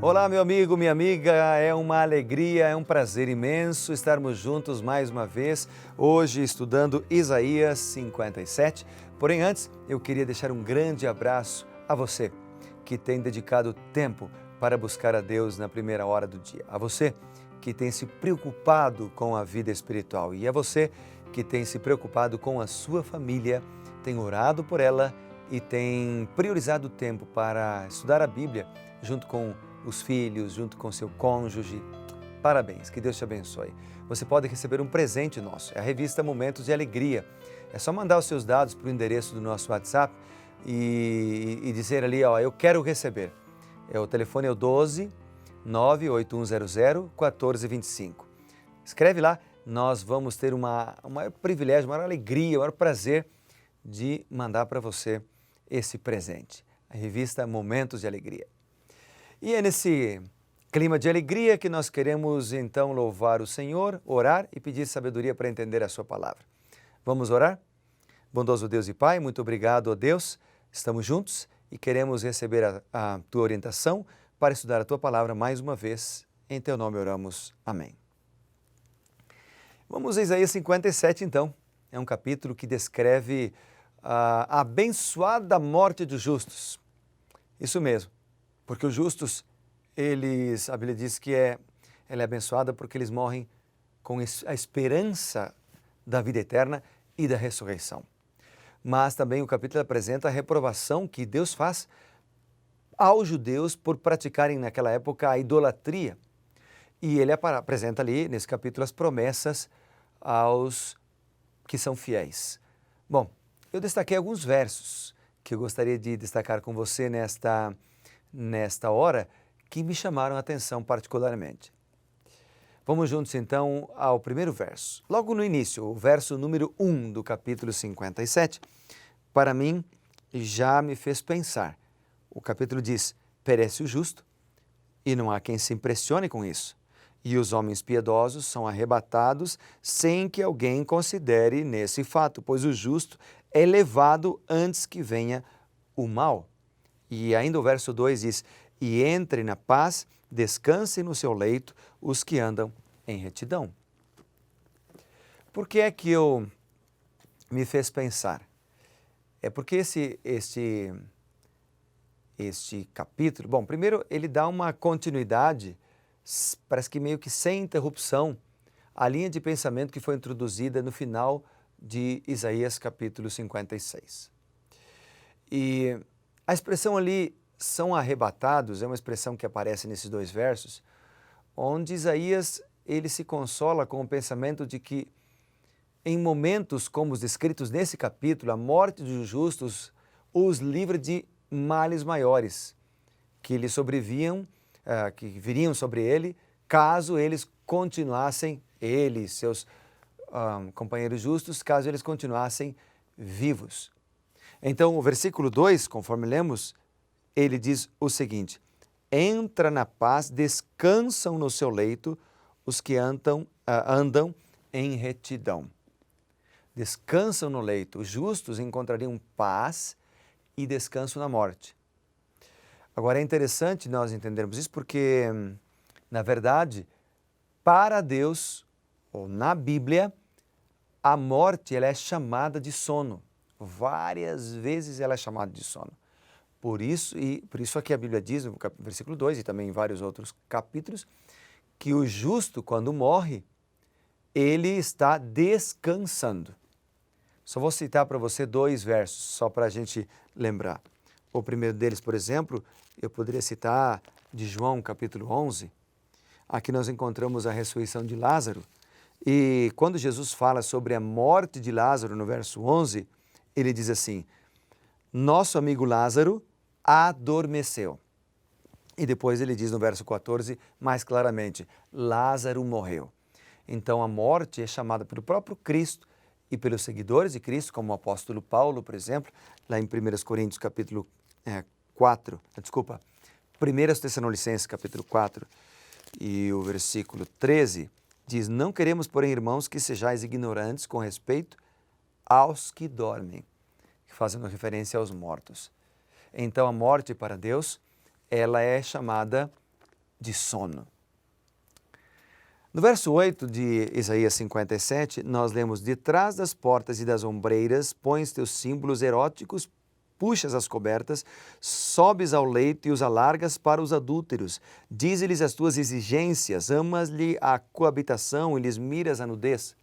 Olá, meu amigo, minha amiga, é uma alegria, é um prazer imenso estarmos juntos mais uma vez, hoje estudando Isaías 57. Porém, antes, eu queria deixar um grande abraço a você que tem dedicado tempo para buscar a Deus na primeira hora do dia, a você que tem se preocupado com a vida espiritual e a você que tem se preocupado com a sua família, tem orado por ela e tem priorizado o tempo para estudar a Bíblia junto com os filhos, junto com seu cônjuge. Parabéns, que Deus te abençoe. Você pode receber um presente nosso, é a revista Momentos de Alegria. É só mandar os seus dados para o endereço do nosso WhatsApp e dizer ali, eu quero receber. O telefone é o 12 98100 1425. Escreve lá, nós vamos ter um maior privilégio, uma maior alegria, um maior prazer de mandar para você esse presente. A revista Momentos de Alegria. E é nesse clima de alegria que nós queremos então louvar o Senhor, orar e pedir sabedoria para entender a sua palavra. Vamos orar? Bondoso Deus e Pai, muito obrigado, ó Deus. Estamos juntos e queremos receber a tua orientação para estudar a tua palavra mais uma vez. Em teu nome oramos. Amém. Vamos a Isaías 57 então. É um capítulo que descreve a abençoada morte dos justos. Isso mesmo. Porque os justos, a Bíblia diz que ela é abençoada porque eles morrem com a esperança da vida eterna e da ressurreição. Mas também o capítulo apresenta a reprovação que Deus faz aos judeus por praticarem naquela época a idolatria. E ele apresenta ali, nesse capítulo, as promessas aos que são fiéis. Bom, eu destaquei alguns versos que eu gostaria de destacar com você nesta hora, que me chamaram a atenção particularmente. Vamos juntos então ao primeiro verso. Logo no início, o verso número 1 do capítulo 57, para mim já me fez pensar. O capítulo diz, perece o justo, e não há quem se impressione com isso. E os homens piedosos são arrebatados sem que alguém considere nesse fato, pois o justo é levado antes que venha o mal. E ainda o verso 2 diz, e entre na paz, descansem no seu leito os que andam em retidão. Por que é que me fez pensar? É porque este capítulo, bom, primeiro ele dá uma continuidade, parece que meio que sem interrupção, à linha de pensamento que foi introduzida no final de Isaías capítulo 56. E a expressão ali, são arrebatados, é uma expressão que aparece nesses dois versos, onde Isaías ele se consola com o pensamento de que em momentos como os descritos nesse capítulo, a morte dos justos os livra de males maiores, que lhe sobreviam, que viriam sobre ele, caso eles continuassem, ele e seus companheiros justos, caso eles continuassem vivos. Então, o versículo 2, conforme lemos, ele diz o seguinte, entra na paz, descansam no seu leito os que andam em retidão. Descansam no leito. Os justos encontrariam paz e descanso na morte. Agora, é interessante nós entendermos isso porque, na verdade, para Deus, ou na Bíblia, a morte ela é chamada de sono. Várias vezes ela é chamada de sono. Por isso aqui a Bíblia diz, no versículo 2 e também em vários outros capítulos, que o justo, quando morre, ele está descansando. Só vou citar para você dois versos, só para a gente lembrar. O primeiro deles, por exemplo, eu poderia citar de João, capítulo 11. Aqui nós encontramos a ressurreição de Lázaro. E quando Jesus fala sobre a morte de Lázaro, no verso 11, ele diz assim, nosso amigo Lázaro adormeceu. E depois ele diz no verso 14, mais claramente, Lázaro morreu. Então a morte é chamada pelo próprio Cristo e pelos seguidores de Cristo, como o apóstolo Paulo, por exemplo, lá em 1 Coríntios capítulo 1 Tessalonicenses capítulo 4 e o versículo 13, diz, não queremos, porém, irmãos, que sejais ignorantes com respeito aos que dormem, fazendo referência aos mortos. Então a morte para Deus, ela é chamada de sono. No verso 8 de Isaías 57, nós lemos: detrás das portas e das ombreiras pões teus símbolos eróticos, puxas as cobertas, sobes ao leito e os alargas para os adúlteros. Dize-lhes as tuas exigências, amas-lhe a coabitação e lhes miras a nudez.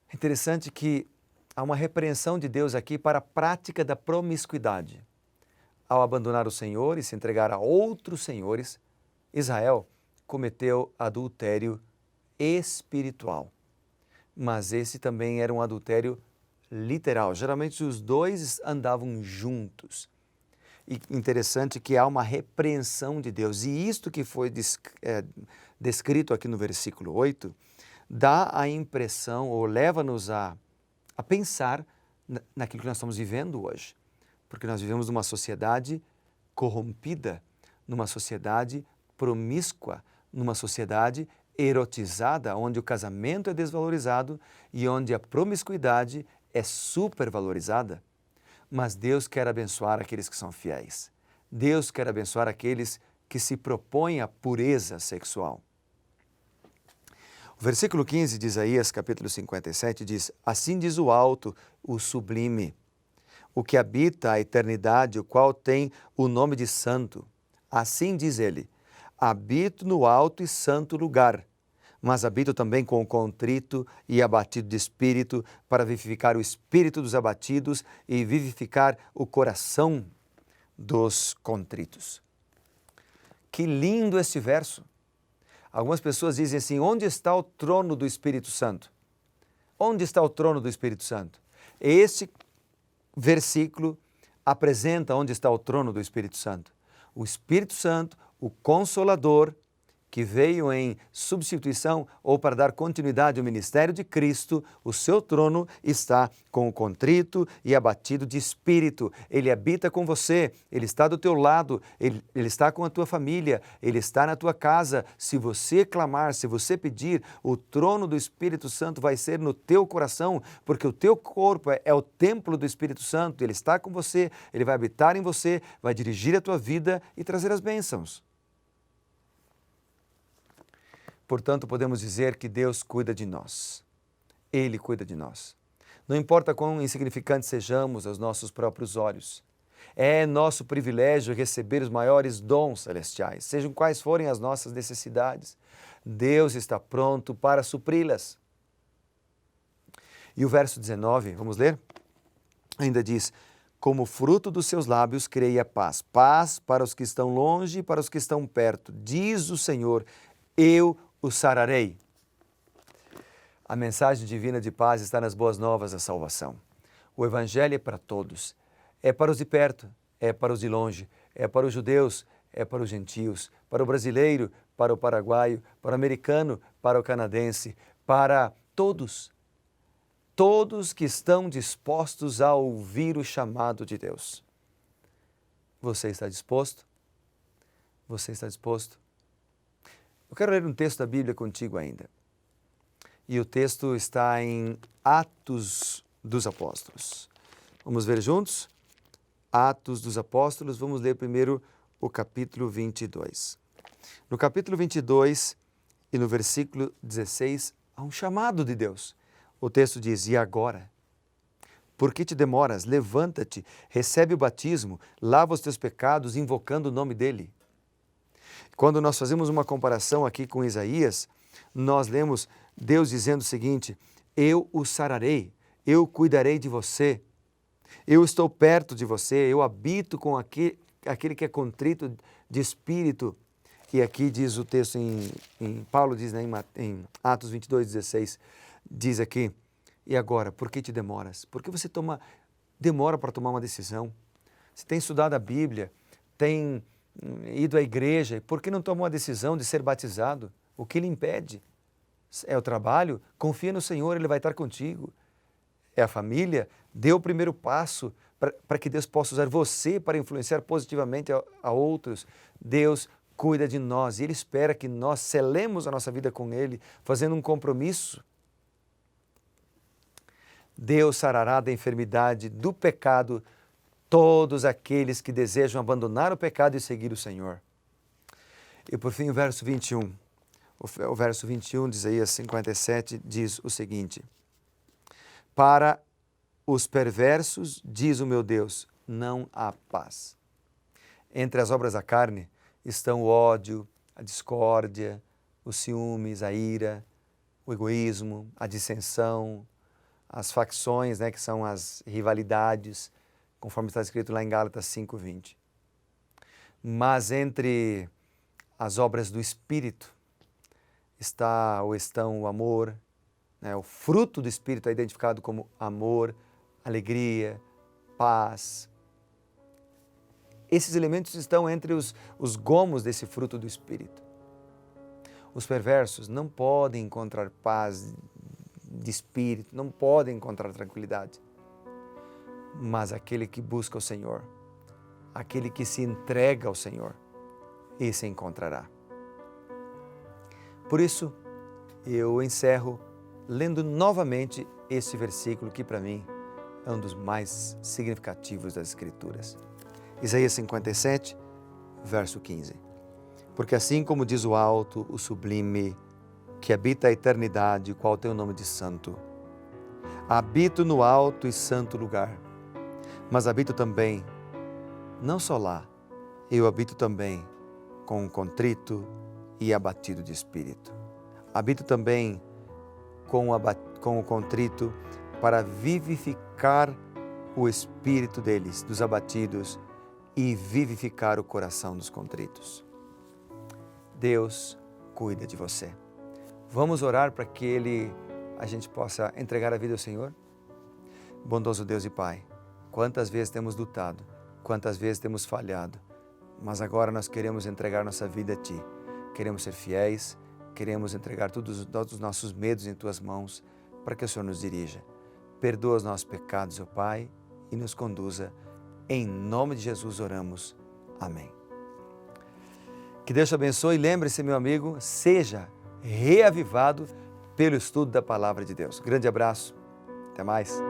É interessante que há uma repreensão de Deus aqui para a prática da promiscuidade. Ao abandonar o Senhor e se entregar a outros senhores, Israel cometeu adultério espiritual. Mas esse também era um adultério literal. Geralmente os dois andavam juntos. E interessante que há uma repreensão de Deus. E isto que foi descrito aqui no versículo 8, dá a impressão, ou leva-nos a pensar naquilo que nós estamos vivendo hoje. Porque nós vivemos numa sociedade corrompida, numa sociedade promíscua, numa sociedade erotizada, onde o casamento é desvalorizado e onde a promiscuidade é supervalorizada. Mas Deus quer abençoar aqueles que são fiéis. Deus quer abençoar aqueles que se propõem à pureza sexual. O versículo 15 de Isaías, capítulo 57, diz: assim diz o alto, o sublime, o que habita a eternidade, o qual tem o nome de santo. Assim diz ele: habito no alto e santo lugar, mas habito também com o contrito e abatido de espírito, para vivificar o espírito dos abatidos e vivificar o coração dos contritos. Que lindo este verso! Algumas pessoas dizem assim: onde está o trono do Espírito Santo? Onde está o trono do Espírito Santo? Este versículo apresenta onde está o trono do Espírito Santo. O Espírito Santo, o Consolador, que veio em substituição ou para dar continuidade ao ministério de Cristo, o seu trono está com o contrito e abatido de espírito. Ele habita com você, ele está do teu lado, ele está com a tua família, ele está na tua casa. Se você clamar, se você pedir, o trono do Espírito Santo vai ser no teu coração, porque o teu corpo é o templo do Espírito Santo. Ele está com você, ele vai habitar em você, vai dirigir a tua vida e trazer as bênçãos. Portanto, podemos dizer que Deus cuida de nós. Ele cuida de nós. Não importa quão insignificantes sejamos aos nossos próprios olhos. É nosso privilégio receber os maiores dons celestiais, sejam quais forem as nossas necessidades. Deus está pronto para supri-las. E o verso 19, vamos ler? Ainda diz: como fruto dos seus lábios criei a paz. Paz para os que estão longe e para os que estão perto. Diz o Senhor: eu o sararei. A mensagem divina de paz está nas boas novas da salvação. O Evangelho é para todos. É para os de perto, é para os de longe, é para os judeus, é para os gentios, para o brasileiro, para o paraguaio, para o americano, para o canadense, para todos. Todos que estão dispostos a ouvir o chamado de Deus. Você está disposto? Você está disposto? Eu quero ler um texto da Bíblia contigo ainda. E o texto está em Atos dos Apóstolos. Vamos ver juntos? Atos dos Apóstolos, vamos ler primeiro o capítulo 22. No capítulo 22 e no versículo 16, há um chamado de Deus. O texto diz: e agora? Por que te demoras? Levanta-te, recebe o batismo, lava os teus pecados, invocando o nome dele. Quando nós fazemos uma comparação aqui com Isaías, nós lemos Deus dizendo o seguinte: eu o sararei, eu cuidarei de você, eu estou perto de você, eu habito com aquele que é contrito de espírito. E aqui diz o texto, Paulo diz, né, em Atos 22:16, diz aqui: e agora, por que te demoras? Por que você demora para tomar uma decisão? Você tem estudado a Bíblia, tem ido à igreja, por que não tomou a decisão de ser batizado? O que lhe impede? É o trabalho? Confia no Senhor, Ele vai estar contigo. É a família? Dê o primeiro passo para que Deus possa usar você para influenciar positivamente a outros. Deus cuida de nós e Ele espera que nós selemos a nossa vida com Ele, fazendo um compromisso. Deus sarará da enfermidade, do pecado, todos aqueles que desejam abandonar o pecado e seguir o Senhor. E por fim o verso 21. O verso 21 de Isaías 57 diz o seguinte: para os perversos, diz o meu Deus, não há paz. Entre as obras da carne estão o ódio, a discórdia, os ciúmes, a ira, o egoísmo, a dissensão, as facções, que são as rivalidades, conforme está escrito lá em Gálatas 5:20. Mas entre as obras do Espírito estão o amor, o fruto do Espírito é identificado como amor, alegria, paz. Esses elementos estão entre os gomos desse fruto do Espírito. Os perversos não podem encontrar paz de espírito, não podem encontrar tranquilidade. Mas aquele que busca o Senhor, aquele que se entrega ao Senhor, esse encontrará. Por isso, eu encerro lendo novamente esse versículo que para mim é um dos mais significativos das Escrituras. Isaías 57, verso 15. Porque assim como diz o alto, o sublime, que habita a eternidade, o qual tem o nome de santo, habito no alto e santo lugar, mas habito também, não só lá, eu habito também com o contrito e abatido de espírito. Habito também com o contrito para vivificar o espírito deles, dos abatidos, e vivificar o coração dos contritos. Deus cuida de você. Vamos orar para que a gente possa entregar a vida ao Senhor? Bondoso Deus e Pai, quantas vezes temos lutado, quantas vezes temos falhado, mas agora nós queremos entregar nossa vida a Ti. Queremos ser fiéis, queremos entregar todos os nossos medos em Tuas mãos, para que o Senhor nos dirija. Perdoa os nossos pecados, ó Pai, e nos conduza. Em nome de Jesus oramos. Amém. Que Deus te abençoe e lembre-se, meu amigo, seja reavivado pelo estudo da Palavra de Deus. Grande abraço, até mais.